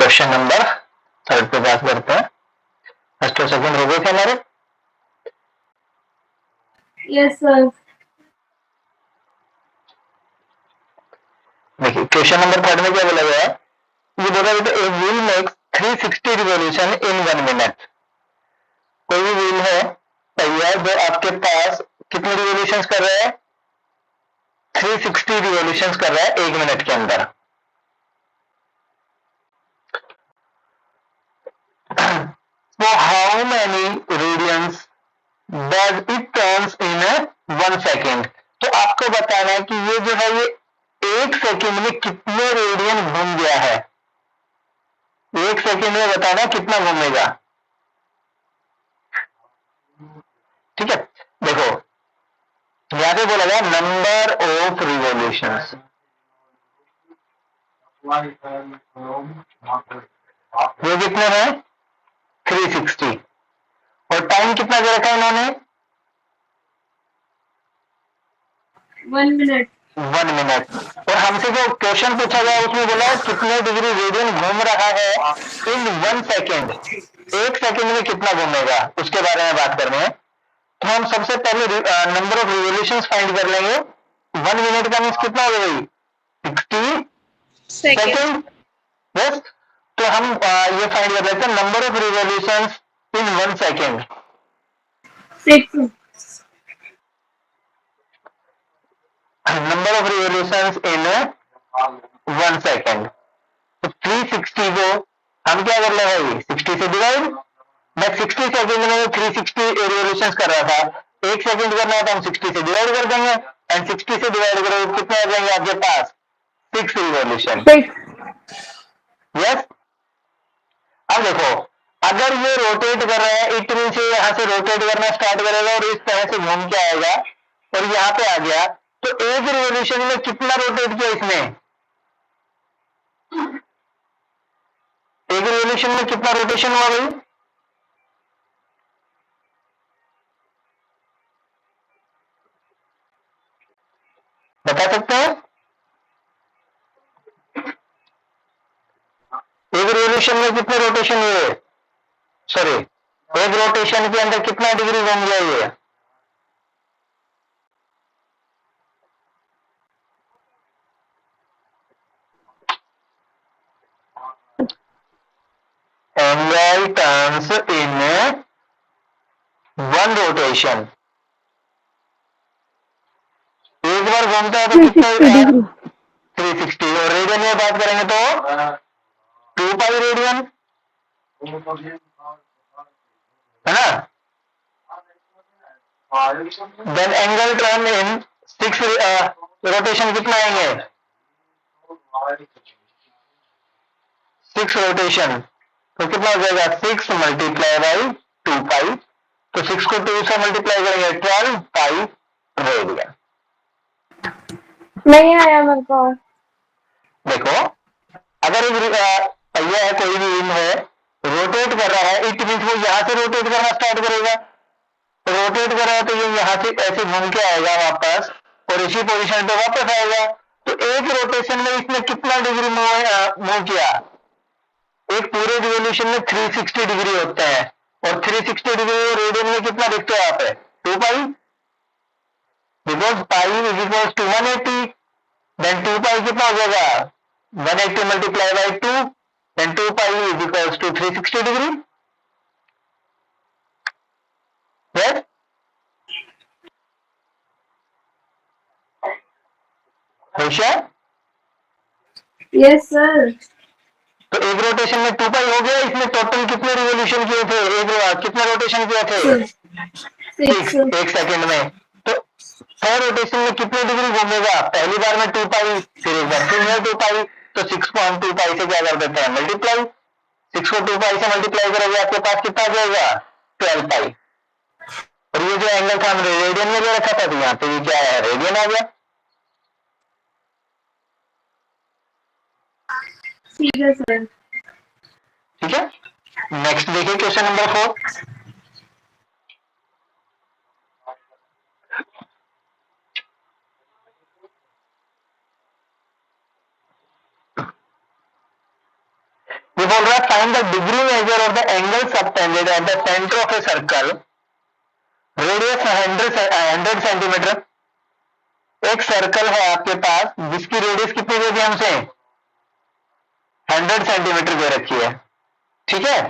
Question number 3 पे बात करते हैं। फर्स्ट और सेकंड हो गए थे हमारे। Yes sir. देखिए क्वेश्चन नंबर 3 में क्या बोला गया है, ये बोला गया a wheel makes 360 revolution in 1 minute. कोई भी व्हील है पहिया जो आपके पास कितने रिवॉल्यूशंस कर रहा है, 360 रिवॉल्यूशंस कर रहा है 1 मिनट के अंदर। So how many radians does it turns in 1 second? तो आपको बताना है कि ये जो है ये 1 सेकेंड में कितने रेडियन घूम गया है। 1 सेकेंड में बताना कितना घूमेगा। ठीक है, देखो यहां पे बोला गया नंबर ऑफ रिवॉल्यूशंस। ये कितने हैं, 360। और टाइम कितना दे रखा है इन्होंने, 1 मिनट। 1 मिनट। और हमसे जो क्वेश्चन पूछा गया उसमें बोला है कितने डिग्री रेडियन घूम रहा है इन 1 सेकेंड। 1 सेकेंड में कितना घूमेगा उसके बारे में बात करनी है। तो हम सबसे पहले नंबर ऑफ रिवॉल्यूशंस फाइंड कर लेंगे। 1 मिनट का मीन्स कितना हो गई, 60 सेकेंड। यस, तो हम ये फाइंड कर लेते हैं number of revolutions in 1 second. 6। Number of revolutions in 1 second. तो 360 को हम क्या कर ले भाई, 60 से डिवाइड। मैं 60 सेकेंड में 360 रिवॉल्यूशंस कर रहा था, 1 सेकेंड करना है तो हम 60 से डिवाइड कर देंगे। एंड 60 से डिवाइड करोगे कितने आ जाएंगे आपके पास, 6 रिवॉल्यूशन। यस, अब देखो अगर ये रोटेट कर रहा है इट मीन से यहां से रोटेट करना स्टार्ट करेगा और इस तरह से घूम के आएगा और यहाँ पे आ गया, तो एक रिवॉल्यूशन में कितना रोटेट किया इसने, एक रिवॉल्यूशन में कितना रोटेशन हुआ भाई, बता सकते हैं। एक रिवॉल्यूशन में कितने रोटेशन हुए, सॉरी एक रोटेशन के अंदर कितना डिग्री घूम गया ये, एंगल टर्न्स इन 1 रोटेशन। एक बार घूमता है तो कितने 360। और रेडियन में बात करेंगे तो 2 पाई रेडियन, है ना। Then angle turn in 6 rotation कितना आएंगे, 6 रोटेशन। तो कितना हो जाएगा, 6 मल्टीप्लाई बाई 2 पाई। तो 6 को 2 से मल्टीप्लाई करेंगे 12 पाई रेडियन। नहीं आया मेरे पास। देखो अगर एक पहिया है, कोई भी व्हील है, रोटेट कर रहा है, इट मीन वो यहां से रोटेट करना स्टार्ट करेगा। रोटेट कर रहा है तो ये यहाँ से ऐसे घूम के आएगा वापस और इसी पोजीशन पे वापस आएगा। तो एक रोटेशन में इसने कितना डिग्री मूव किया, एक पूरे रिवॉल्यूशन में 360 डिग्री होता है और 360 डिग्री रेडियन में कितना देखते हो आप, 2 पाई। Because pi is equal to 180। Then 2 pi कितना हो जाएगा, 180 multiply by 2, then 2 pi is equal to 360 degree. Yes, हमेशा। Yes sir. तो एक रोटेशन में 2 पाई हो गया, इसमें टोटल कितने रिवॉल्यूशन किए थे, कितने रोटेशन किए थे, 6 6। एक सेकंड में। तो 100 रोटेशन में कितने डिग्री घूमेगा, पहली बार में 2 पाई, फिर एक बार फिर में 2 पाई। तो 6 को हम 2 पाई से क्या कर देते हैं, मल्टीप्लाई। 6 को 2 पाई से मल्टीप्लाई करोगे आपके पास कितना आ जाएगा, 12 पाई। और ये जो एंगल था हमने रेडियन में ले रखा था, तो यहाँ पे ये क्या है, रेडियन आ गया। ठीक है सर। ठीक है, नेक्स्ट देखिए क्वेश्चन नंबर 4। ये बोल find the degree measure of the angle subtended at the center of a circle, radius 100 centimetre. एक सर्कल है आपके पास जिसकी रेडियस कितनी दे दी हमसे, 100 सेंटीमीटर दे रखी है, ठीक है।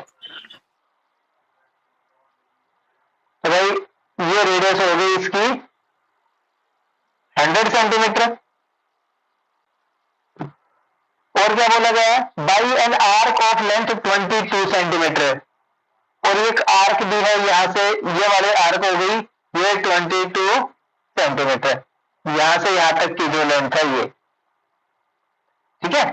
तो भाई ये रेडियस हो गई इसकी 100 सेंटीमीटर। और क्या बोला गया, by N arc of length 22 centimetre, और एक आर्क भी है यहां से, ये वाले आर्क हो गई ये 22 सेंटीमीटर, यहां से यहां तक की जो लेंथ है ये, ठीक है।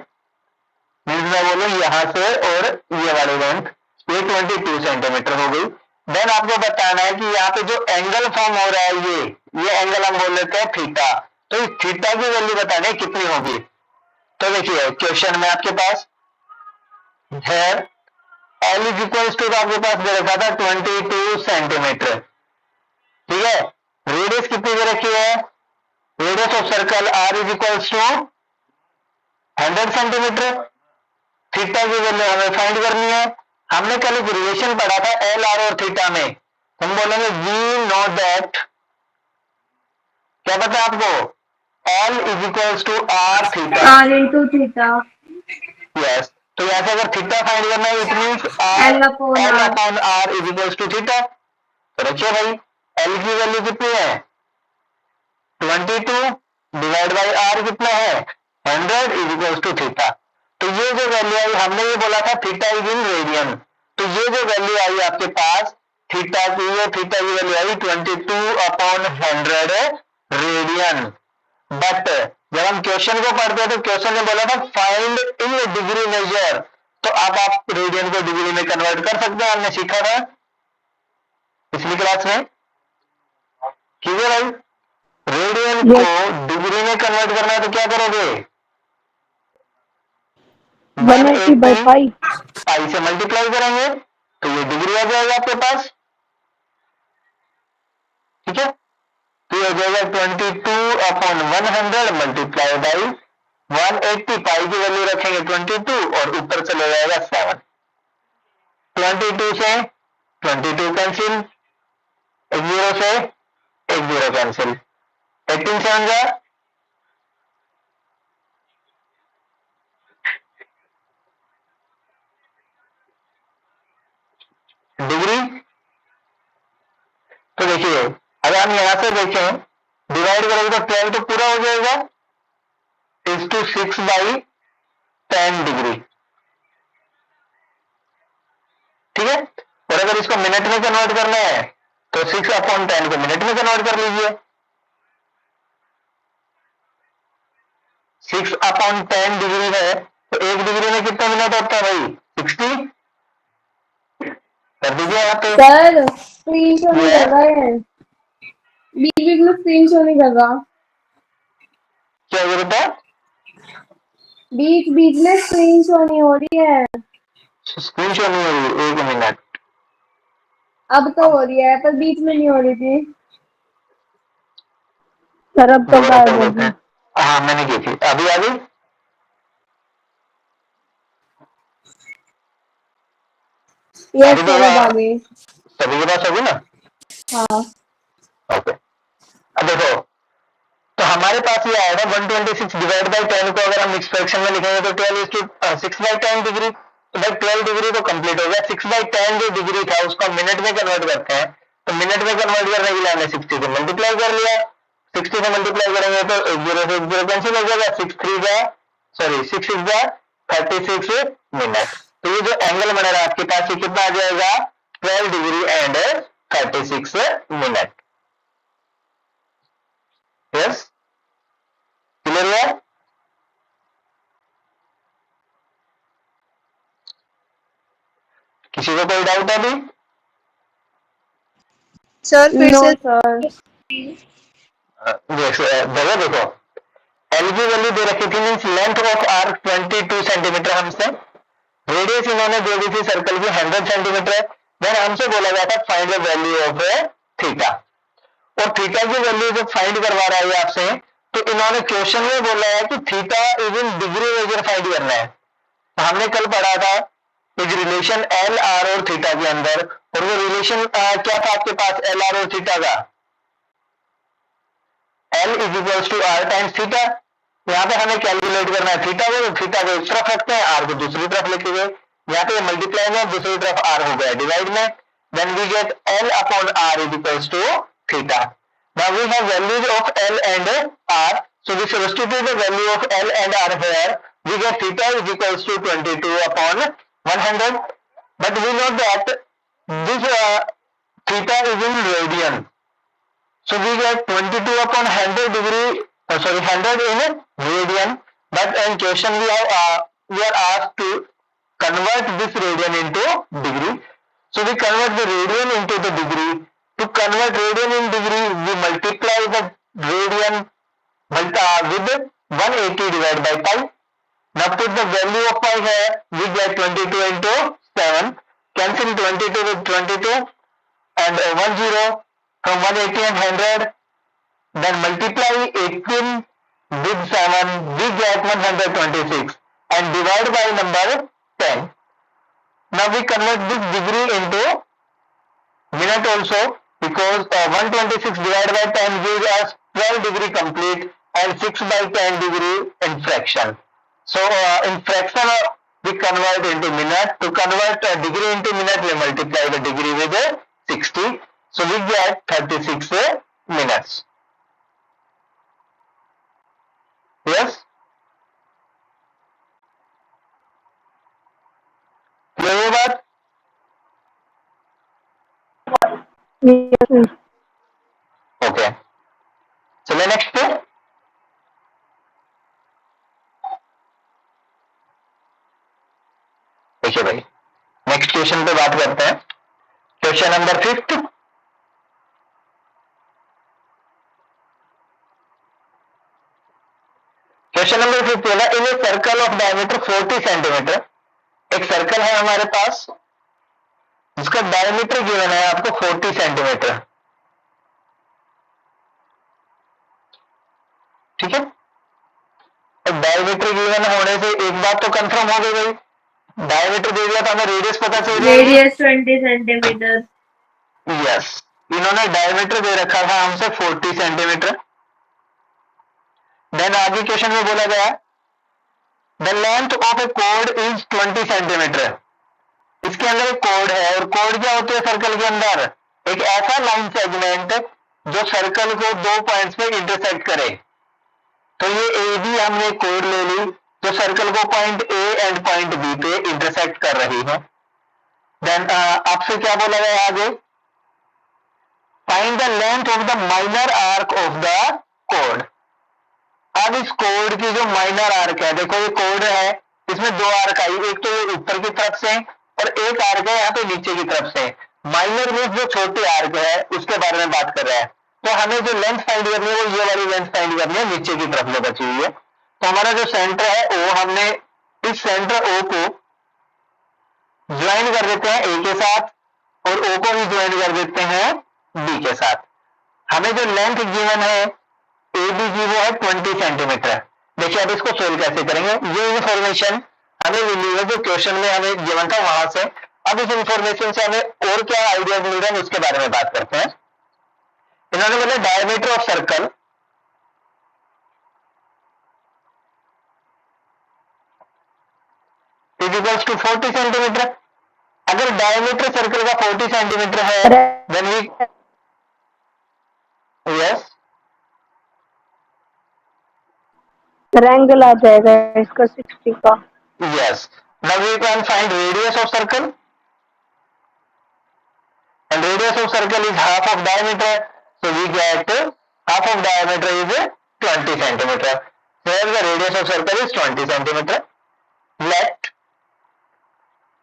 मीन्स मैं बोलूं यहां से और ये वाली लेंथ ये 22 सेंटीमीटर हो गई। देन आपको बताना है कि यहाँ पे जो एंगल फॉर्म हो रहा है ये एंगल हम बोल लेते हैं थीटा। तो इस थीटा की वैल्यू बतानी है कितनी होगी। तो देखिए क्वेश्चन में आपके पास है एल इज इक्वल्स टू, आपके पास दे रखा था 22 सेंटीमीटर, ठीक है। रेडियस कितनी दे रखी है, radius of circle R is equals to 100 centimetre. Theta की वैल्यू हमें फाइंड करनी है। हमने कल एक रिलेशन पढ़ा था एल आर और थीटा में, हम बोलेंगे वी नो दैट, क्या पता है आपको, L is equals to R theta, R into theta. Yes. तो यहां से अगर थीटा फाइंड करना है it means L upon L R. Upon R is equals to theta. तो रखिए भाई एल की वैल्यू कितनी है 22 डिवाइड बाई आर कितना है 100 इज इक्वल्स टू थीटा। तो ये जो वैल्यू आई, हमने ये बोला था थीटा इज इन रेडियन, तो ये जो वैल्यू आई आपके पास थीटा की, ये थीटा की value I 22 upon 100 radian. But जब हम क्वेश्चन को पढ़ते हैं तो क्वेश्चन ने बोला था फाइंड इन डिग्री मेजर, तो अब आप रेडियन को डिग्री में कन्वर्ट कर सकते हैं, हमने सीखा था पिछली क्लास में, ठीक है भाई। रेडियन को डिग्री में कन्वर्ट करना है तो क्या करोगे, 180/5. पाई से मल्टीप्लाई करेंगे तो ये डिग्री आ जाएगा आपके पास, ठीक है। तो ये हो जाएगा 22 अपॉन 100 मल्टीप्लाई बाई 180, पाई की वैल्यू रखेंगे 22 और ऊपर चले जाएगा 7। 22 से 22 कैंसिल, 0 से 0 कैंसिल, 18 7 जा डिग्री। तो देखिए अगर हम यहां से देखें डिवाइड करेंगे तो 12 तो पूरा हो जाएगा इज टू 6/10 डिग्री, ठीक है। और अगर इसको मिनट में कन्वर्ट करना है तो 6 अपॉन 10 को मिनट में कन्वर्ट कर लीजिए। 6 अपॉन 10 डिग्री है तो 1 डिग्री में कितना मिनट होता है भाई 60, कर दीजिए यहाँ पे। सर स्क्रीन शो नहीं कर रहा है, बीच बीच में स्क्रीन शो नहीं कर रहा, क्या जरूरत है, बीच बीच में स्क्रीन शो नहीं हो रही है। स्क्रीन शॉट नहीं हो रही, 1 मिनट। अब तो हो रही है पर बीच में नहीं हो रही थी। सर अब तो दोबारा कर गायब हो लेते गई। हैं, हाँ मैंने की थी, अभी आ गई। यस अभी सर अब आ गई। सभी के पास होगी ना, हाँ ओके। अब देखो तो हमारे पास ये आएगा 126 डिवाइड बाई 10 को अगर हम मिक्स फ्रैक्शन में लिखेंगे तो 12 is to 6/10 डिग्री। तो भाई 12 डिग्री तो कंप्लीट हो गया, 6/10 जो डिग्री था उसको हम मिनट में कन्वर्ट करते हैं, तो मिनट में कन्वर्ट करने के लिए हमने 60 से मल्टीप्लाई कर लिया। 60 से मल्टीप्लाई करेंगे तो 0 से 0 कैंसिल हो जाएगा, 6 6 36 मिनट। तो ये जो एंगल बना रहा है आपके पास ये कितना आ जाएगा 12 degree and 36 minute. Yes clear हुआ। किसी को कोई डाउट है अभी, सर फिर से सर देखो देखो एल की वैल्यू दे रखी थी means length of arc 22 centimetre हमसे, रेडियस इन्होंने दे दी थी सर्कल की 100 सेंटीमीटर। देन हमसे बोला गया था find the value of theta, और थीटा की वैल्यू जब फाइंड करवा रहा है आपसे तो इन्होंने क्वेश्चन में बोला है कि theta is in degree measure find करना है। तो हमने कल पढ़ा था इज रिलेशन एल आर और थीटा के अंदर, और वो रिलेशन क्या था आपके पास एल आर और थीटा का, L is equals to R times theta. यहाँ पे हमें कैलकुलेट करना है थीटा को, तो थीटा को एक तरफ रखते हैं, आर को दूसरी तरफ लिखे गए, यहाँ पे मल्टीप्लाई में दूसरी तरफ आर हो गया डिवाइड में, then we get L upon R is equals to theta. Now we have values of L and R. So we substitute the value of L and R here. We get theta is equals to 22 upon 100. But we know that this theta is in radian. So we get 22 upon 100 degree, 100 in radian. But in question we are asked to convert this radian into degree. So we convert the radian into the degree. To convert radian in degree, we multiply the radian with 180 divided by pi. Now put the value of pi here, we get 22 into 7. Cancel 22 with 22 and 10 from 180 and 100. Then multiply 18 with 7, we get 126 and divide by number 10. Now we convert this degree into minute also, because 126 divided by 10 gives us 12 degree complete and 6 by 10 degree in fraction. So in fraction we convert into minute. To convert a degree into minute, we multiply the degree with 60. So we get 36 minutes. Yes? Clear ये बात? Yes. Okay. So the next पे देखिए भाई, next question पे बात करते हैं। Question number 5। Question number 5 बोला in a circle of diameter 40 centimetre. एक सर्कल है हमारे पास जिसका डायमीटर गिवन है आपको 40 सेंटीमीटर। ठीक है, डायमीटर गिवन होने से एक बात तो कंफर्म हो गई भाई, डायमीटर दे दिया तो हमें रेडियस पता चल जाएगी। Radius 20 centimetre. यस, इन्होंने डायमीटर दे रखा था हमसे 40 सेंटीमीटर। देन आगे क्वेश्चन में बोला गया the length of A code is 20 centimetre. इसके अंदर एक कोड है, और कोड क्या होती है सर्कल के अंदर, एक ऐसा लाइन सेगमेंट जो सर्कल को 2 पॉइंट्स पे इंटरसेक्ट करे। तो ये ए बी हमने कोड ले ली जो सर्कल को point A and point B पे इंटरसेक्ट कर रही है। देन आपसे क्या बोला गया आगे, find the length of the minor arc of the कोड। अब इस कोड की जो माइनर आर्क है, देखो ये कोड है, इसमें 2 आर्क आई, एक तो ये ऊपर की तरफ से और एक आर्क है यहाँ पे नीचे की तरफ से। माइनर में जो छोटी आर्क है उसके बारे में बात कर रहा है। तो हमें जो लेंथ फाइंड करनी है वो ये वाली लेंथ फाइंड करनी है, नीचे की तरफ जो बची हुई है। तो हमारा जो सेंटर है ओ, हमने इस सेंटर ओ को ज्वाइन कर देते हैं ए के साथ, और ओ को भी ज्वाइन कर देते हैं बी के साथ। हमें जो लेंथ गिवन है ए बी की वो है 20 सेंटीमीटर। देखिए अब इसको सोल्व कैसे करेंगे, ये इंफॉर्मेशन हमें मिली है जो क्वेश्चन में हमें गिवन था वहां से। अब इस इंफॉर्मेशन से हमें और क्या आइडियाज मिल रहे हैं उसके बारे में बात करते हैं। इन्होंने बोला diameter of circle is equals to 40 centimetre. अगर डायमीटर सर्कल का 40 सेंटीमीटर है देन वी यस एंगल आ जाएगा इसका 60 का। Yes, now we can find radius of circle and radius of circle is half of diameter, so we get half of diameter is 20 centimeter. So here the radius of circle is 20 centimeter. Let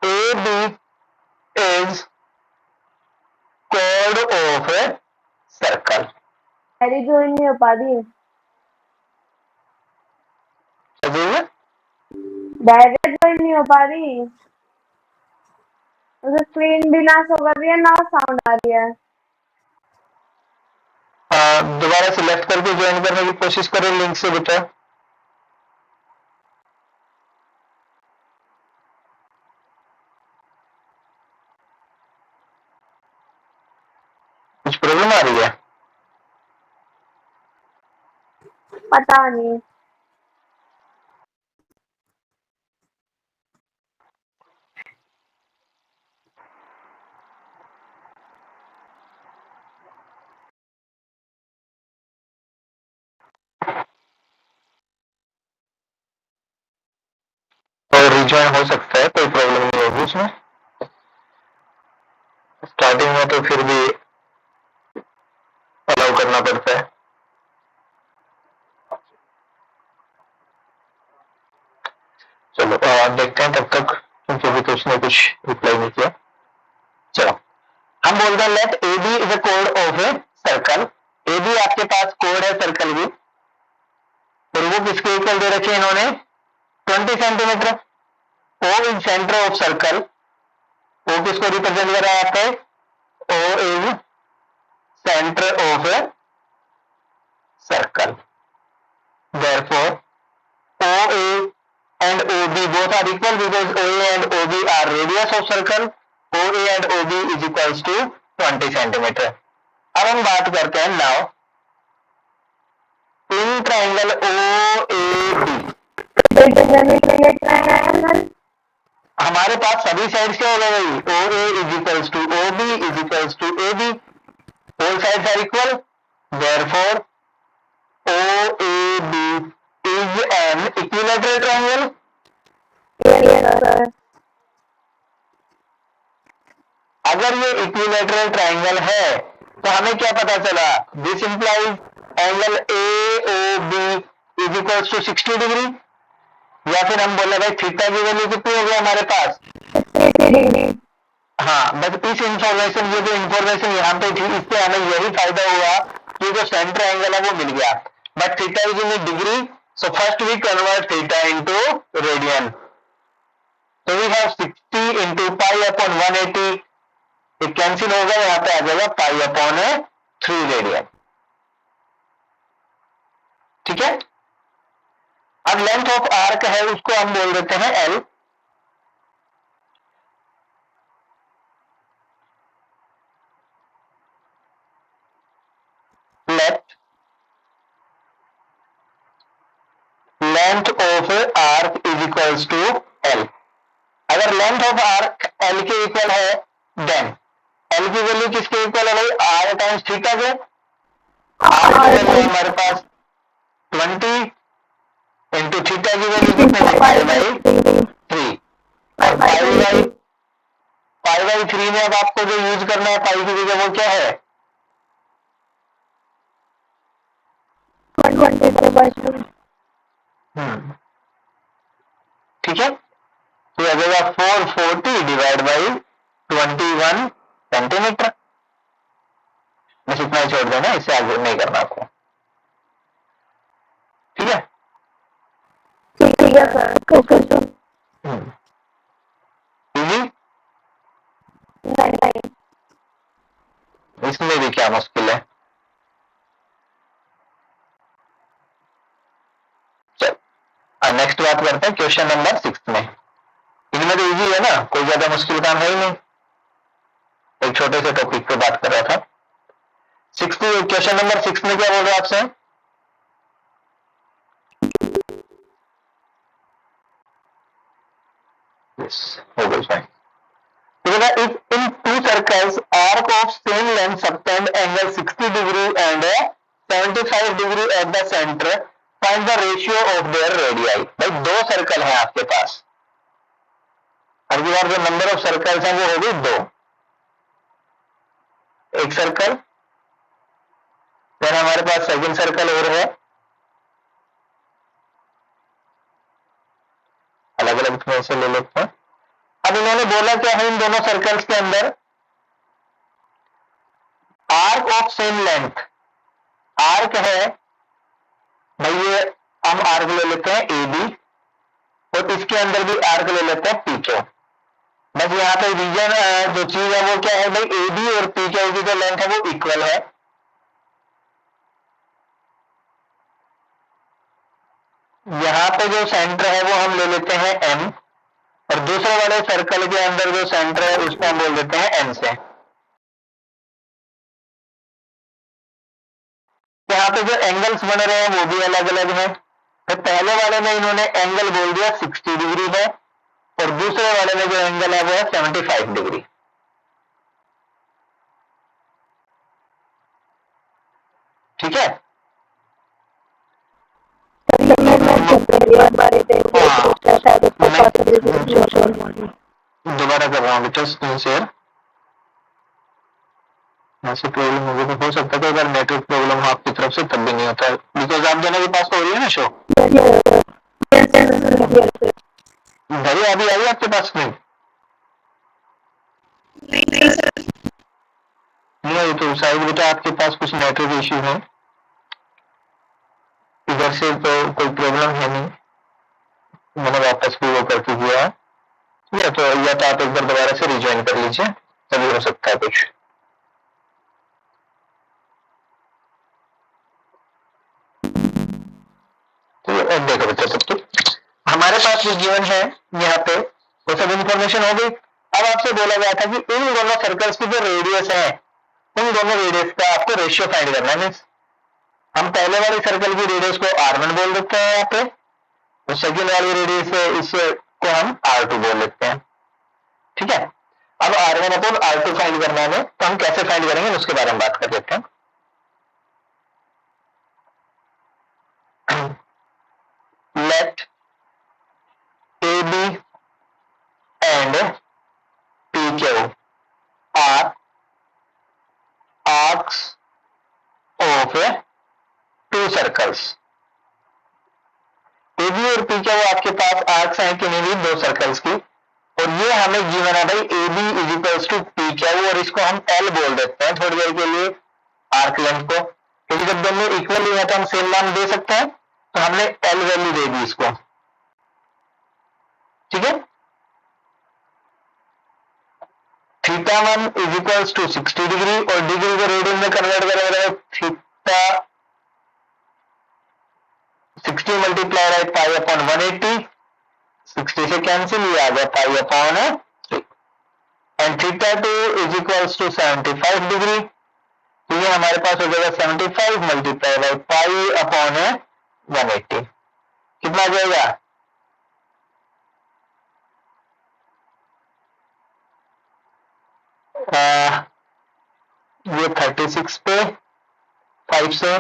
AB is chord of a circle. मेरी join नहीं हो पा रही, direct join नहीं हो पा रही, मुझे स्क्रीन भी ना शो कर रही है ना साउंड आ रही है। दोबारा सिलेक्ट करके ज्वाइन करने की कोशिश करें लिंक से बेटा। कुछ प्रॉब्लम आ रही है? पता नहीं। तो रिजॉइन हो सकता है, कोई प्रॉब्लम नहीं होगी उसमें। स्टार्टिंग में तो फिर भी अलाउ करना पड़ता है। चलो देखते हैं तब तक, क्योंकि अभी तो उसने कुछ रिप्लाई नहीं किया। चलो हम बोलते हैं let A B is a कोड of a circle. A B आपके पास कोड है सर्कल की, और वो किसके इक्वल दे रखे हैं इन्होंने? 20 centimetre. O is centre of circle. O किसको रिप्रेजेंट कर रहा है आपके? O is centre of a circle. Therefore OA and OB both are equal because OA and OB are radius of circle. OA and OB is equals to 20 centimetre. अब हम बात करते हैं नाउ इन ट्राइंगल OAB। हमारे पास सभी side से हो गई। OA is equals to OB is equals to AB. All sides are equal. Therefore OAB is an equilateral triangle. अगर ये इक्विलेटरल ट्राइंगल है तो हमें क्या पता चला? This implies angle AOB is equals to 60 degree. या फिर हम बोले भाई थीटा की वैल्यू कितनी हो गई हमारे पास? हाँ, बस इस इंफॉर्मेशन, ये जो इंफॉर्मेशन यहाँ पे थी, इससे हमें यही फायदा हुआ कि जो सेंटर एंगल है वो मिल गया। But theta is in degree, so first we convert theta into radian. तो we have 60 into pi upon 180। ये कैंसिल होगा, यहाँ पे आ जाएगा पाई अपॉन 3 रेडियन। ठीक है। अब लेंथ ऑफ आर्क है, उसको हम बोल देते हैं L। Let length of arc is equals to L। अगर लेंथ ऑफ आर्क L के इक्वल है, देन L की वैल्यू किसके इक्वल है भाई? R टाइम्स थीटा के। R की वैल्यू हमारे पास 20 इंटू थीटा की वैल्यू कितने की? Pi by 3। और पाई बाई 3 में अब आपको जो यूज करना है पाई की जगह वो क्या है? ठीक है। तो आ जाएगा 440 डिवाइड बाई 21 सेंटीमीटर। बस इतना ही छोड़ देना, इससे आगे नहीं करना आपको। ठीक है। इजी। इसमें भी क्या मुश्किल है? चल नेक्स्ट बात करते हैं क्वेश्चन नंबर 6 में। इनमें तो इजी है ना, कोई ज्यादा मुश्किल काम है ही नहीं। एक छोटे से टॉपिक पे बात कर रहा था। क्वेश्चन नंबर 6 में क्या बोल रहा है आपसे? हो गई fine. If in two circles arc of same length subtend angle 60 degree and 75 degree at the center, find the ratio of their radii। भाई दो सर्कल है आपके पास, अब की बार जो नंबर ऑफ सर्कल्स हैं वो होगी 2। एक सर्कल, फिर हमारे पास सेकंड सर्कल और है। अलग अलग में से ले लेते हैं। अब इन्होंने बोला क्या है इन दोनों सर्कल्स के अंदर? Arc of same length. Arc है भाई, ये हम आर्क ले लेते हैं AB, और इसके अंदर भी आर्क ले लेते हैं PQ। बस यहाँ पे रीजन जो चीज है वो क्या है भाई? AB और PQ की जो लेंथ है वो इक्वल है। यहाँ पे जो सेंटर है वो हम ले लेते हैं M, और दूसरे वाले सर्कल के अंदर जो सेंटर है उसको हम बोल देते हैं N से। यहाँ पे जो एंगल्स बन रहे हैं वो भी अलग अलग है। तो पहले वाले में इन्होंने एंगल बोल दिया 60 डिग्री है और दूसरे वाले में जो एंगल है वो है 75 डिग्री। ठीक है, दोबारा कर रहा हूँ बेटा स्क्रीन शेयर। ऐसी प्रॉब्लम होगी तो हो सकता है कि अगर नेटवर्क प्रॉब्लम हो आपकी तरफ से तब भी नहीं होता है, बिकॉज आप दोनों के पास तो हो रही है ना शो। घड़ी अभी आई आपके पास में नहीं आई तो शायद बेटा आपके पास कुछ नेटवर्क इश्यू है, इधर से तो कोई प्रॉब्लम है नहीं, मैंने वापस भी वो करके दिया है। या तो आप एक बार दोबारा से रिज्वाइन कर लीजिए, तभी हो सकता है कुछ। तो अब देखो बेटा तब तक हमारे पास जो जीवन है यहाँ पे वो सब इंफॉर्मेशन हो गई। अब आपसे बोला गया था कि इन दोनों सर्कल्स की जो रेडियस है उन दोनों रेडियस का आपको रेशियो फाइंड करना है। मीन्स हम पहले वाली सर्कल की रेडियस को R1 बोल देते हैं यहाँ पे, और सेकेंड वाली रेडियस इसको हम R2 बोल देते हैं। ठीक है, अब R1 अपॉन R2 फाइंड करना है, तो हम कैसे फाइंड करेंगे उसके बारे में बात कर लेते हैं। Let AB and PQ are arcs of two circles। AB और PQ आपके पास आर्क्स हैं कि नहीं, दो सर्कल्स की, और ये हमें गिवन है भाई AB is equals to PQ, और इसको हम L बोल देते हैं थोड़ी देर के लिए आर्क लेंथ को, क्योंकि जब दोनों इक्वल है तो हम सेम नाम दे सकते हैं, तो हमने L वैल्यू दे दी इसको। ठीक है, θ1 इज इक्वल्स टू 60 डिग्री, और डिग्री को रेडियन में कन्वर्ट करेंगे theta 60 multiply by pi upon 180, 60 से कैंसिल, ये आ गया pi upon 3, and θ2 is equals to 75 degree, तो ये हमारे पास हो जाएगा 75 मल्टीप्लाई बाय पाई अपॉन 180, कितना आ जाएगा ये 36 पे 5 से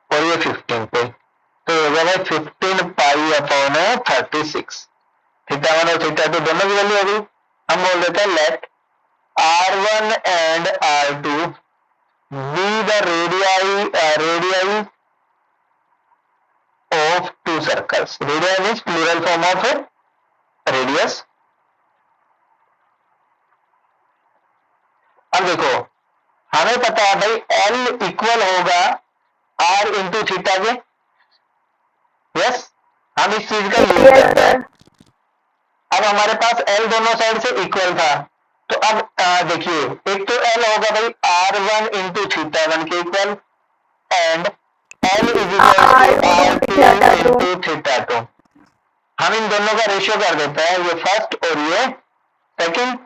और ये 15 पे, तो हो जाएगा 15 पाई अपॉन 36। θ1 और θ2 दोनों की वैल्यू होगी। हम बोल देते हैं let R1 and R2 be the radii of two circles. Radii means plural form of radius. अब देखो हमें पता है भाई L इक्वल होगा R इंटू थीटा के। यस, हम इस चीज का यूज करते हैं। अब हमारे पास L दोनों साइड से इक्वल था, तो अब देखिए एक तो L होगा भाई R1 इंटू θ1 के equal, and L is equal to R2 into θ2। हम इन दोनों का रेशियो कर देते हैं, ये फर्स्ट और ये सेकंड।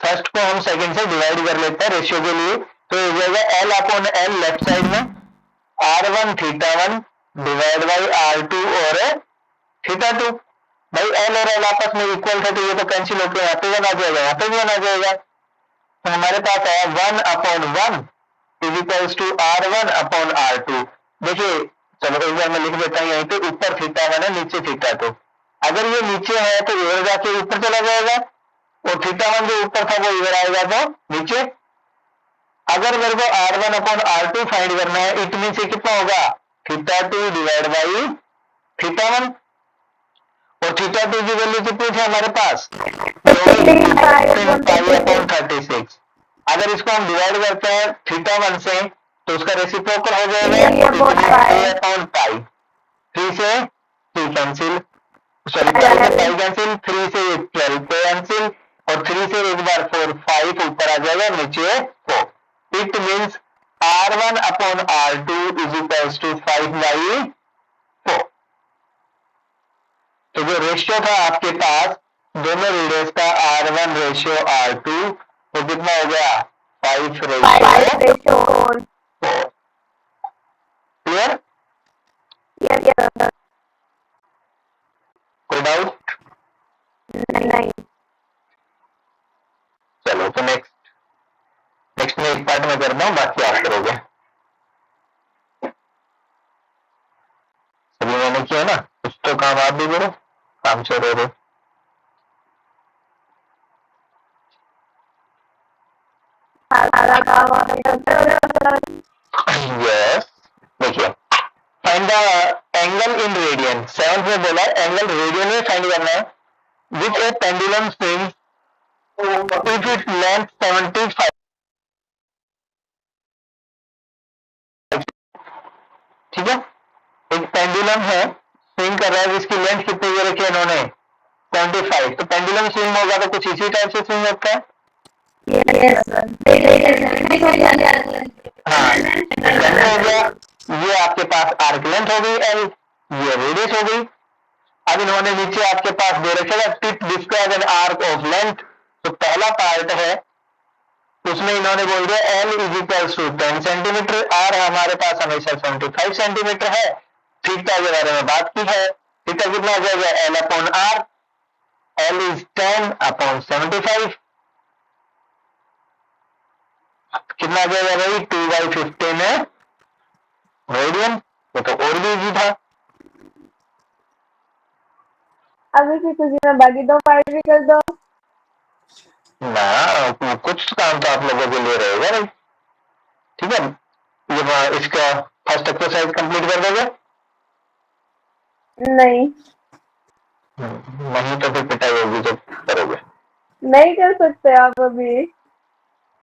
फर्स्ट को हम सेकंड से डिवाइड कर लेते हैं रेशियो के लिए, तो हो जाएगा L upon L left side में R1 θ1 डिवाइड बाई R2 और θ2। भाई L और L आपस में इक्वल थे, तो ये तो कैंसिल होकर यहाँ पे 1 आ जाएगा, यहाँ पे भी 1 आ जाएगा, तो हमारे पास आया 1 upon 1 is equals to R1 upon R2। देखिए चलो एक बार मैं लिख देता हूँ, यहीं पे ऊपर θ1 है नीचे θ2। अगर ये नीचे है तो इधर जाके ऊपर चला जाएगा, और θ1 जो ऊपर था वो इधर आएगा तो नीचे। अगर मेरे को R1 अपॉन R2 फाइंड करना है, इट मीन से कितना होगा θ2 डिवाइड बाई θ1, और θ2 की वैल्यू कितनी थी हमारे पास 36। अगर इसको हम डिवाइड करते हैं θ1 से तो उसका रेसिप्रोकल हो जाएगा अपॉन पाई। 3 से 2 कैंसिल, सॉरी पाई से पाई कैंसिल, 3 से 12 पे कैंसिल, और 3 से एक बार 4 5 ऊपर आ जाएगा नीचे 4। It means R1 upon R2 is equals to 5 by 4। तो जो रेशियो था आपके पास दोनों रेडियस का R1 रेशियो R2 वो कितना हो गया 5/4। क्लियर? कोई डाउट? चलो तो नेक्स्ट में एक पार्ट में करता हूँ, बाकी आप करोगे। अभी मैंने किया ना, कुछ तो काम आप भी करो, काम से रो। यस, देखिए find the angle in radian. 7th में बोला एंगल रेडियन में फाइंड करना है। Which a pendulum swings if it's length 75। ठीक है, एक पेंडुलम है, स्विंग कर रहा है, जिसकी लेंथ कितनी दे रखी है इन्होंने 75। तो पेंडुलम स्विंग होगा तो कुछ इसी टाइप से स्विंग होता है। हाँ, जैसे हो गया, ये आपके पास आर्क लेंथ हो गई एल, ये रेडियस हो गई। अब इन्होंने नीचे आपके पास दे रखेगा tip describe an arc of length. तो पहला पार्ट है, उसमें इन्होंने बोल दिया L is equals to 10 centimetre, R हमारे पास हमेशा 75 सेंटीमीटर है। थीटा के बारे में बात की है, थीटा कितना आ जाएगा L upon R, L is 10 upon 75, कितना आ जाएगा भाई 2/15 है रेडियन। ये तो और भी इजी था। अभी से कुछ में बाकी 2 पार्ट भी कर दो ना, कुछ काम तो आप लोगों के लिए रहेगा भाई। ठीक है, ये इसका फर्स्ट एक्सरसाइज कंप्लीट कर दोगे? नहीं नहीं तो फिर पिटाई होगी जब करोगे। नहीं कर सकते आप अभी।